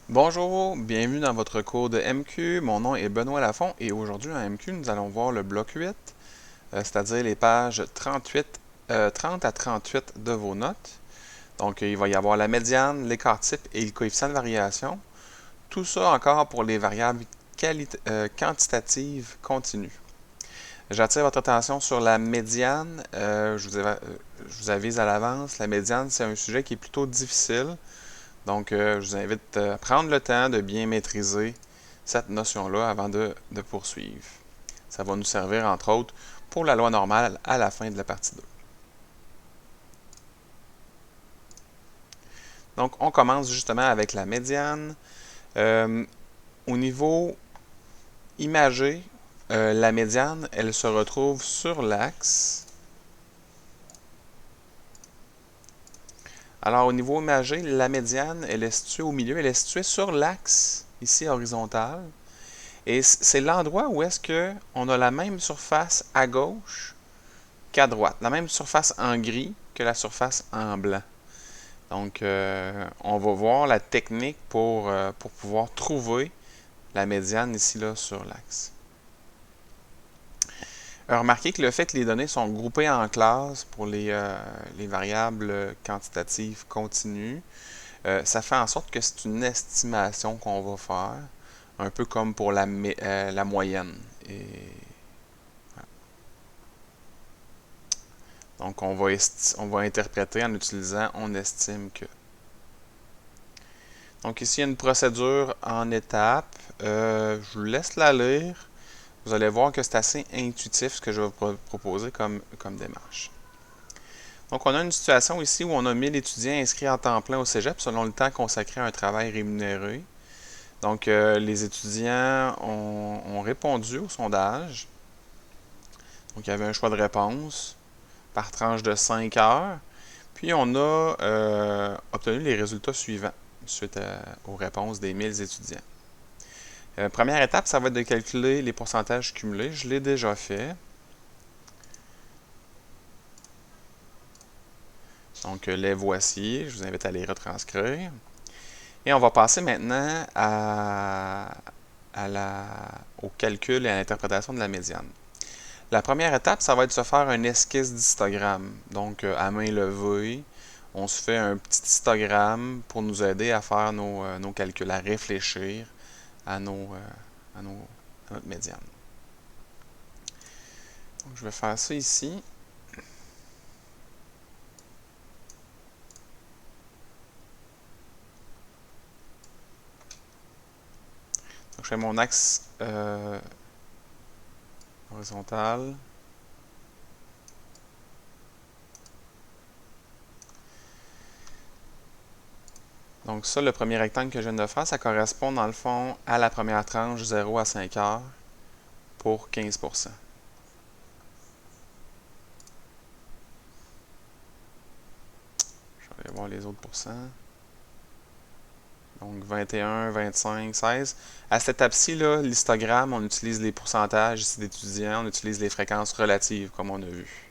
Bonjour, bienvenue dans votre cours de MQ. Mon nom est Benoît Lafont et aujourd'hui en MQ, nous allons voir le bloc 8, c'est-à-dire les pages 30 à 38 de vos notes. Donc, il va y avoir la médiane, l'écart type et le coefficient de variation. Tout ça encore pour les variables quantitatives continues. J'attire votre attention sur la médiane. Je vous avise à l'avance, la médiane, c'est un sujet qui est plutôt difficile. Donc, je vous invite à prendre le temps de bien maîtriser cette notion-là avant de poursuivre. Ça va nous servir, entre autres, pour la loi normale à la fin de la partie 2. Donc, on commence justement avec la médiane. Au niveau imagé, la médiane, elle se retrouve sur l'axe. Alors, au niveau imagé, la médiane, elle est située au milieu, elle est située sur l'axe, ici horizontal. Et c'est l'endroit où est-ce qu'on a la même surface à gauche qu'à droite. La même surface en gris que la surface en blanc. Donc, on va voir la technique pour pouvoir trouver la médiane ici là sur l'axe. Remarquez que le fait que les données sont groupées en classes pour les variables quantitatives continues, ça fait en sorte que c'est une estimation qu'on va faire, un peu comme pour la moyenne. Et donc, on va interpréter en utilisant on estime que. Donc, ici, il y a une procédure en étapes. Je vous laisse la lire. Vous allez voir que c'est assez intuitif ce que je vais vous proposer comme démarche. Donc, on a une situation ici où on a 1000 étudiants inscrits en temps plein au cégep selon le temps consacré à un travail rémunéré. Donc, les étudiants ont répondu au sondage. Donc, il y avait un choix de réponse par tranche de 5 heures. Puis, on a obtenu les résultats suivants suite aux réponses des 1000 étudiants. Première étape, ça va être de calculer les pourcentages cumulés. Je l'ai déjà fait. Donc, les voici. Je vous invite à les retranscrire. Et on va passer maintenant au calcul et à l'interprétation de la médiane. La première étape, ça va être de se faire un esquisse d'histogramme. Donc, à main levée, on se fait un petit histogramme pour nous aider à faire nos calculs, à réfléchir à, à notre médiane. Donc, je vais faire ça ici. Donc, je fais mon axe horizontal. Donc ça, le premier rectangle que je viens de faire, ça correspond dans le fond à la première tranche 0 à 5 heures pour 15%. Je vais aller voir les autres pourcents. Donc 21, 25, 16. À cette étape-ci, l'histogramme, on utilise les pourcentages ici d'étudiants, on utilise les fréquences relatives, comme on a vu.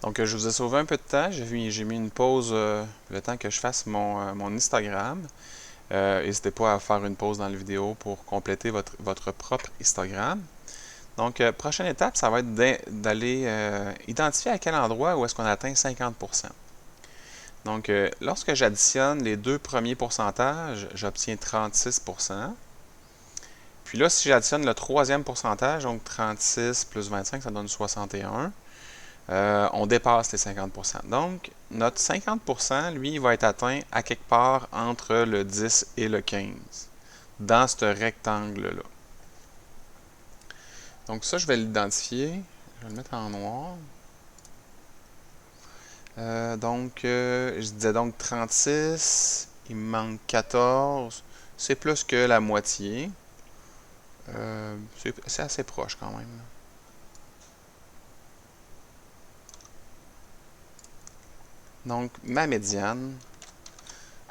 Donc je vous ai sauvé un peu de temps, j'ai mis une pause le temps que je fasse mon histogramme. N'hésitez pas à faire une pause dans la vidéo pour compléter votre propre histogramme. Donc, prochaine étape, ça va être d'aller identifier à quel endroit où est-ce qu'on atteint 50%. Donc, lorsque j'additionne les deux premiers pourcentages, j'obtiens 36%. Puis là, si j'additionne le troisième pourcentage, donc 36 plus 25, ça donne 61, on dépasse les 50%. Donc, notre 50%, lui, il va être atteint à quelque part entre le 10 et le 15, dans ce rectangle-là. Donc ça, je vais l'identifier. Je vais le mettre en noir. Je disais donc 36. Il me manque 14. C'est plus que la moitié. C'est assez proche quand même. Donc, ma médiane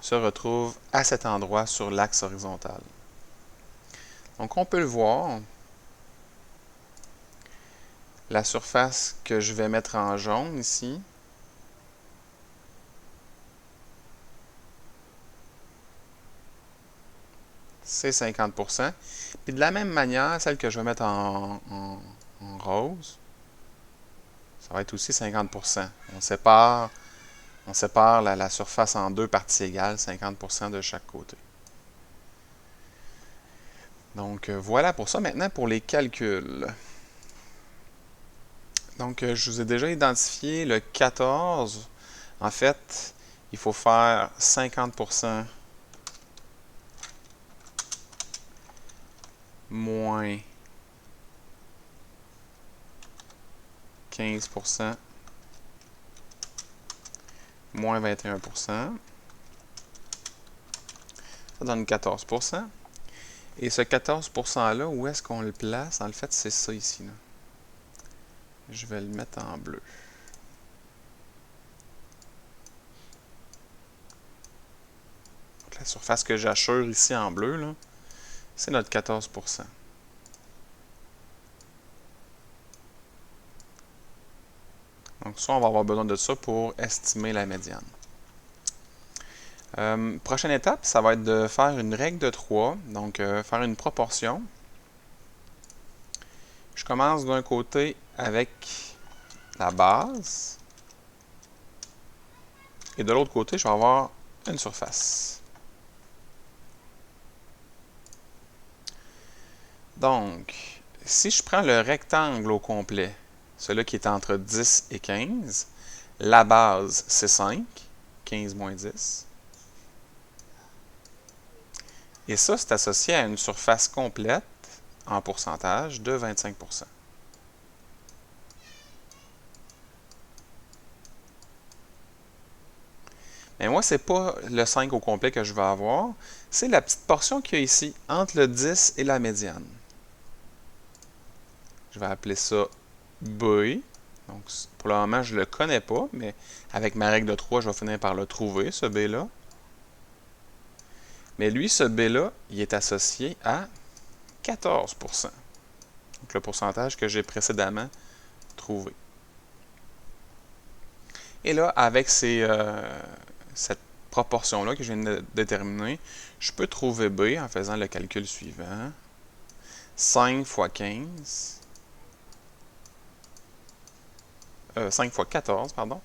se retrouve à cet endroit sur l'axe horizontal. Donc on peut le voir, la surface que je vais mettre en jaune ici, c'est 50%. Puis de la même manière, celle que je vais mettre en rose, ça va être aussi 50%. On sépare la surface en deux parties égales, 50% de chaque côté. Donc voilà pour ça. Maintenant pour les calculs. Donc je vous ai déjà identifié le 14. En fait, il faut faire 50% moins 15% moins 21%. Ça donne 14%. Et ce 14%-là, où est-ce qu'on le place? En fait, c'est ça ici. Là. Je vais le mettre en bleu. Donc, la surface que j'assure ici en bleu, c'est notre 14%. Donc ça, on va avoir besoin de ça pour estimer la médiane. Prochaine étape, ça va être de faire une règle de 3, donc faire une proportion. Je commence d'un côté avec la base, et de l'autre côté, je vais avoir une surface. Donc, si je prends le rectangle au complet, celui qui est entre 10 et 15, la base, c'est 5, 15 moins 10. Et ça, c'est associé à une surface complète, en pourcentage, de 25%. Mais moi, ce n'est pas le 5 au complet que je vais avoir, c'est la petite portion qu'il y a ici, entre le 10 et la médiane. Je vais appeler ça B. Donc, pour le moment, je ne le connais pas, mais avec ma règle de 3, je vais finir par le trouver, ce B-là. Mais lui, ce B-là, il est associé à 14%. Donc, le pourcentage que j'ai précédemment trouvé. Et là, avec cette proportion-là que je viens de déterminer, je peux trouver B en faisant le calcul suivant. 5 fois 15. 5 fois 14, pardon.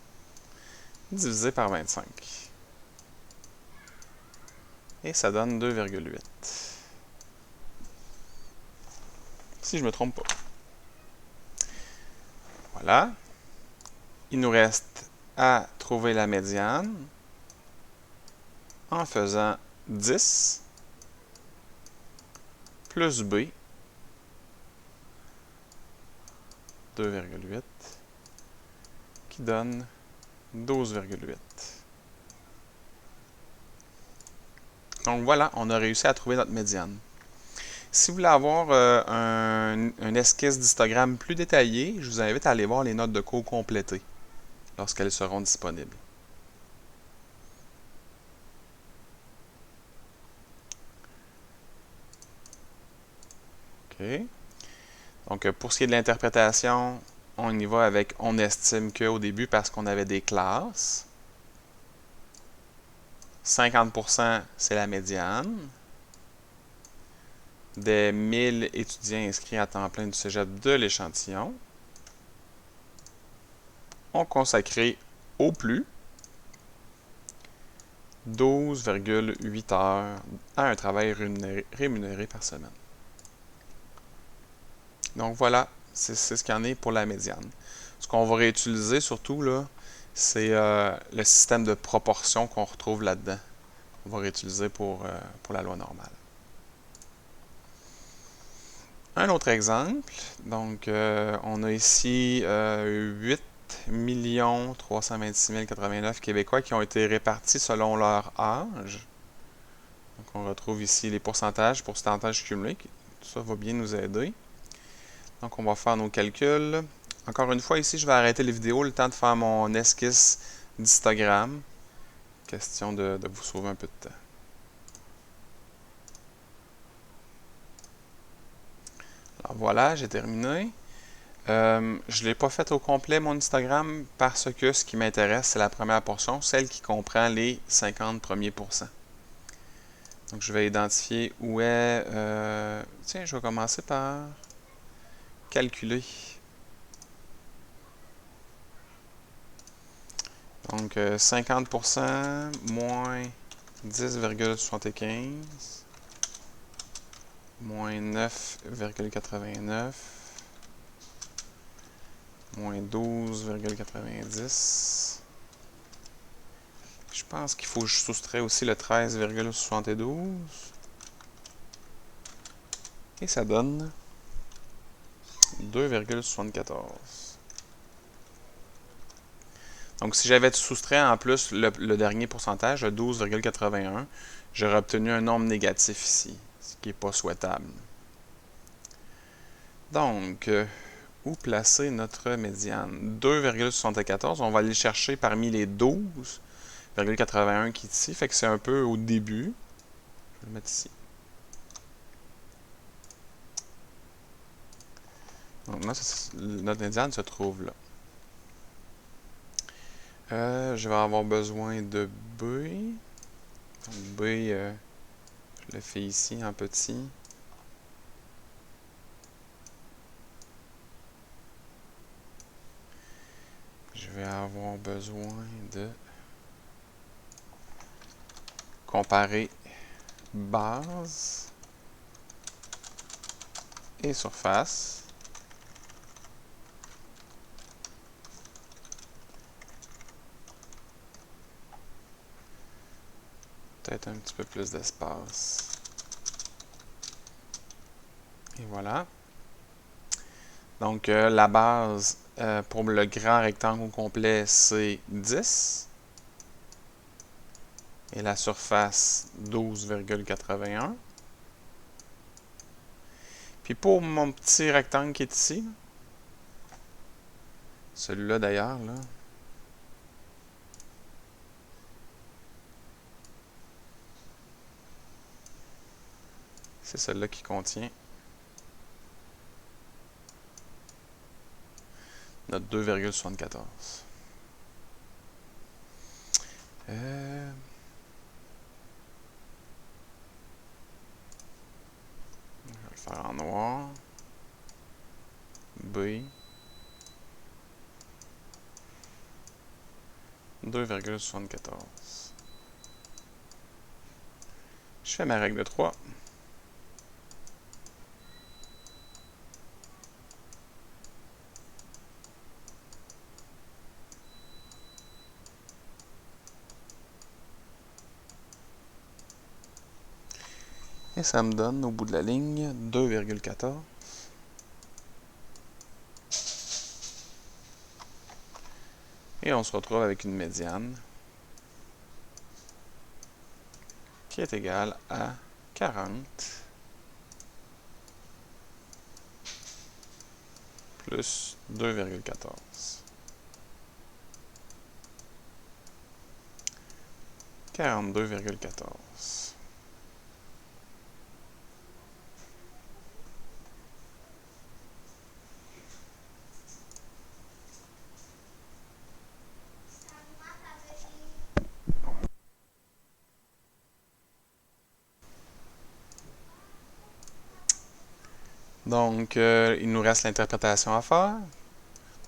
Divisé par 25. Et ça donne 2,8. Si je ne me trompe pas. Voilà. Il nous reste à trouver la médiane en faisant 10 plus B, 2,8, qui donne 12,8. Donc voilà, on a réussi à trouver notre médiane. Si vous voulez avoir un esquisse d'histogramme plus détaillé, je vous invite à aller voir les notes de cours complétées lorsqu'elles seront disponibles. OK. Donc, pour ce qui est de l'interprétation, on y va avec on estime que au début parce qu'on avait des classes. 50%, c'est la médiane. Des 1000 étudiants inscrits à temps plein du cégep de l'échantillon ont consacré au plus 12,8 heures à un travail rémunéré par semaine. Donc voilà, c'est ce qu'il y en est pour la médiane. Ce qu'on va réutiliser surtout, là, c'est le système de proportion qu'on retrouve là-dedans. On va réutiliser pour la loi normale. Un autre exemple, donc on a ici 8 326 089 Québécois qui ont été répartis selon leur âge. Donc on retrouve ici les pourcentages cumulés. Tout ça va bien nous aider. Donc on va faire nos calculs. Encore une fois, ici, je vais arrêter les vidéos le temps de faire mon esquisse d'histogramme Question de vous sauver un peu de temps. Alors voilà, j'ai terminé. Je ne l'ai pas fait au complet, mon Instagram, parce que ce qui m'intéresse, c'est la première portion, celle qui comprend les 50 premiers pourcents. Donc, je vais identifier où est... tiens, je vais commencer par calculer. Donc, 50% moins 10,75 moins 9,89 moins 12,90. Je pense qu'il faut que je soustrais aussi le 13,72. Et ça donne 2,74. Donc, si j'avais soustrait en plus le dernier pourcentage, le 12,81, j'aurais obtenu un nombre négatif ici, ce qui n'est pas souhaitable. Donc, où placer notre médiane? 2,74, on va aller le chercher parmi les 12,81 qui est ici, fait que c'est un peu au début. Je vais le mettre ici. Donc, notre médiane se trouve là. Je vais avoir besoin de B. Donc B, je le fais ici en petit. Je vais avoir besoin de comparer base et surface. Peut-être un petit peu plus d'espace. Et voilà. Donc, la base pour le grand rectangle au complet, c'est 10. Et la surface, 12,81. Puis pour mon petit rectangle qui est ici, celui-là d'ailleurs, là, c'est celui-là qui contient notre 2,74. Je vais le faire en noir. B. 2,74. Je fais ma règle de 3. Et ça me donne, au bout de la ligne, 2,14. Et on se retrouve avec une médiane qui est égale à 40 plus 2,14. 42,14. Donc, il nous reste l'interprétation à faire.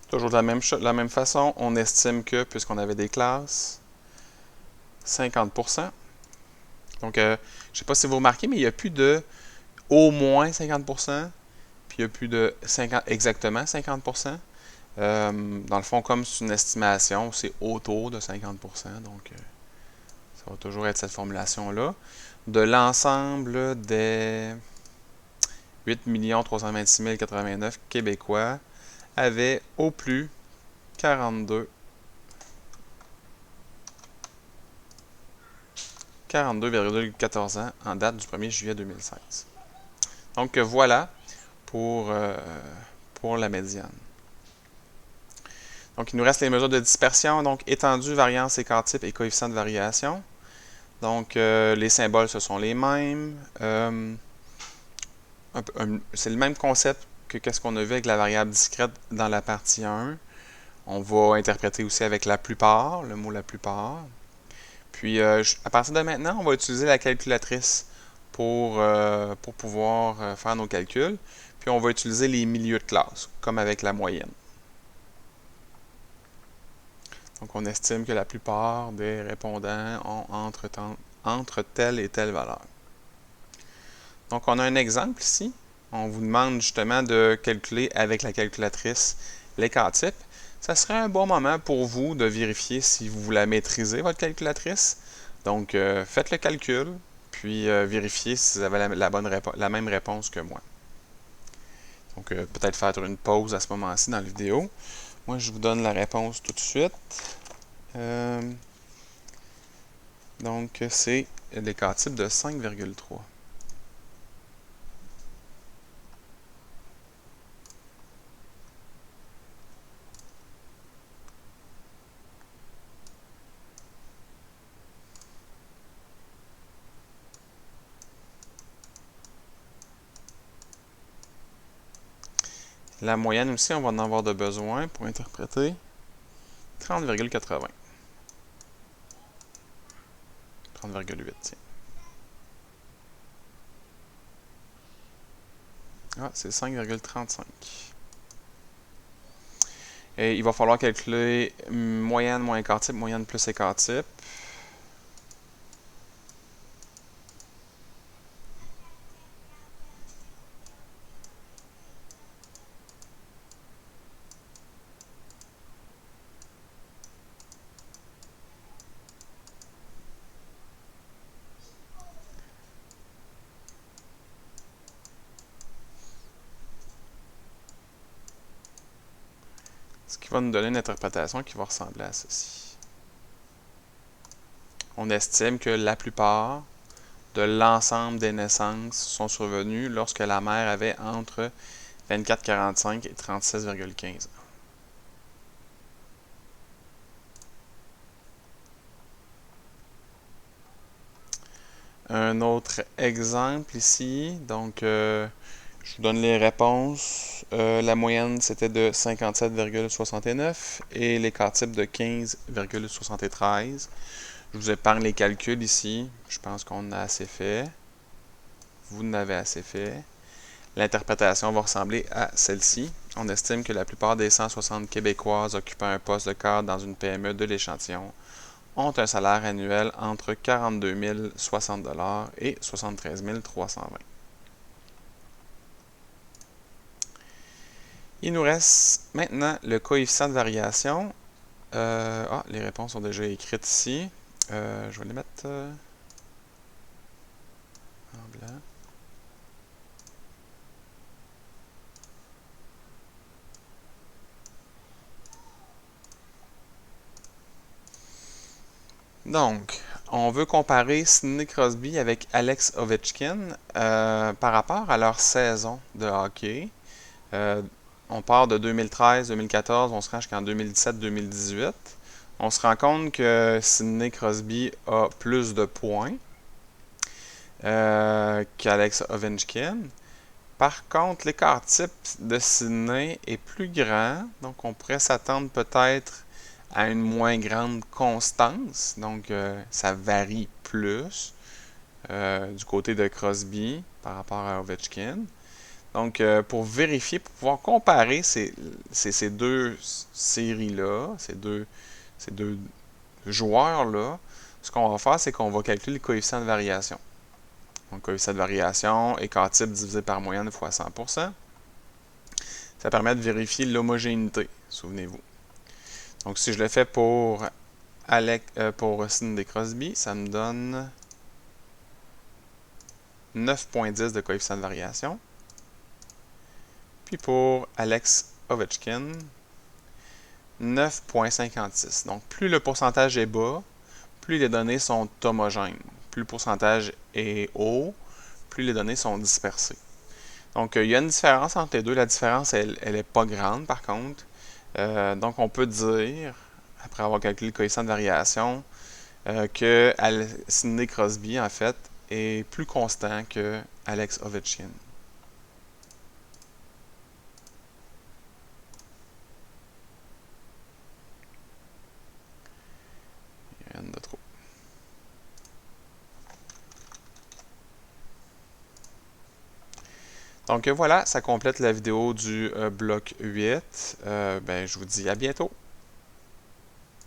Toujours de la même façon, on estime que, puisqu'on avait des classes, 50%. Donc, je ne sais pas si vous remarquez, mais il n'y a plus de au moins 50%, puis il n'y a plus de exactement 50%. Dans le fond, comme c'est une estimation, c'est autour de 50%. Donc, ça va toujours être cette formulation-là. De l'ensemble des 8 326 089 Québécois avaient au plus 42,14 ans en date du 1er juillet 2016. Donc voilà pour la médiane. Donc, il nous reste les mesures de dispersion, donc étendue, variance, écart-type et coefficient de variation. Donc, les symboles, ce sont les mêmes. C'est le même concept que ce qu'on a vu avec la variable discrète dans la partie 1. On va interpréter aussi avec la plupart, le mot la plupart. Puis, à partir de maintenant, on va utiliser la calculatrice pour pouvoir faire nos calculs. Puis, on va utiliser les milieux de classe, comme avec la moyenne. Donc, on estime que la plupart des répondants ont entre telle et telle valeur. Donc, on a un exemple ici. On vous demande justement de calculer avec la calculatrice l'écart-type. Ça serait un bon moment pour vous de vérifier si vous la maîtrisez, votre calculatrice. Donc, faites le calcul, puis vérifiez si vous avez la même réponse que moi. Donc, peut-être faire une pause à ce moment-ci dans la vidéo. Moi, je vous donne la réponse tout de suite. Donc, c'est l'écart-type de 5,3. La moyenne aussi, on va en avoir de besoin pour interpréter 30,80. 30,8, tiens. Ah, c'est 5,35. Et il va falloir calculer moyenne moins écart-type, moyenne plus écart-type. Ce qui va nous donner une interprétation qui va ressembler à ceci. On estime que la plupart de l'ensemble des naissances sont survenues lorsque la mère avait entre 24,45 et 36,15 ans. Un autre exemple ici, donc je vous donne les réponses. La moyenne c'était de 57,69 et l'écart-type de 15,73. Je vous épargne les calculs ici. Je pense qu'on a assez fait. Vous en avez assez fait. L'interprétation va ressembler à celle-ci. On estime que la plupart des 160 Québécoises occupant un poste de cadre dans une PME de l'échantillon ont un salaire annuel entre 42 060 $ et 73 320 $. Il nous reste maintenant le coefficient de variation. Les réponses sont déjà écrites ici. Je vais les mettre en blanc. Donc, on veut comparer Sidney Crosby avec Alex Ovechkin par rapport à leur saison de hockey. On part de 2013-2014, on se rend jusqu'en 2017-2018. On se rend compte que Sidney Crosby a plus de points qu'Alex Ovechkin. Par contre, l'écart type de Sidney est plus grand, donc on pourrait s'attendre peut-être à une moins grande constance, donc ça varie plus du côté de Crosby par rapport à Ovechkin. Donc, pour vérifier, pour pouvoir comparer ces deux séries-là, ces deux joueurs-là, ce qu'on va faire, c'est qu'on va calculer le coefficient de variation. Donc, coefficient de variation, écart type divisé par moyenne fois 100%. Ça permet de vérifier l'homogénéité, souvenez-vous. Donc, si je le fais pour Sidney Crosby, ça me donne 9,10 de coefficient de variation. Puis pour Alex Ovechkin, 9,56. Donc, plus le pourcentage est bas, plus les données sont homogènes. Plus le pourcentage est haut, plus les données sont dispersées. Donc, il y a une différence entre les deux. La différence, elle n'est pas grande, par contre. Donc, on peut dire, après avoir calculé le coefficient de variation, que Sidney Crosby, en fait, est plus constant que Alex Ovechkin. Rien de trop. Donc voilà, ça complète la vidéo du bloc 8. Ben, je vous dis à bientôt.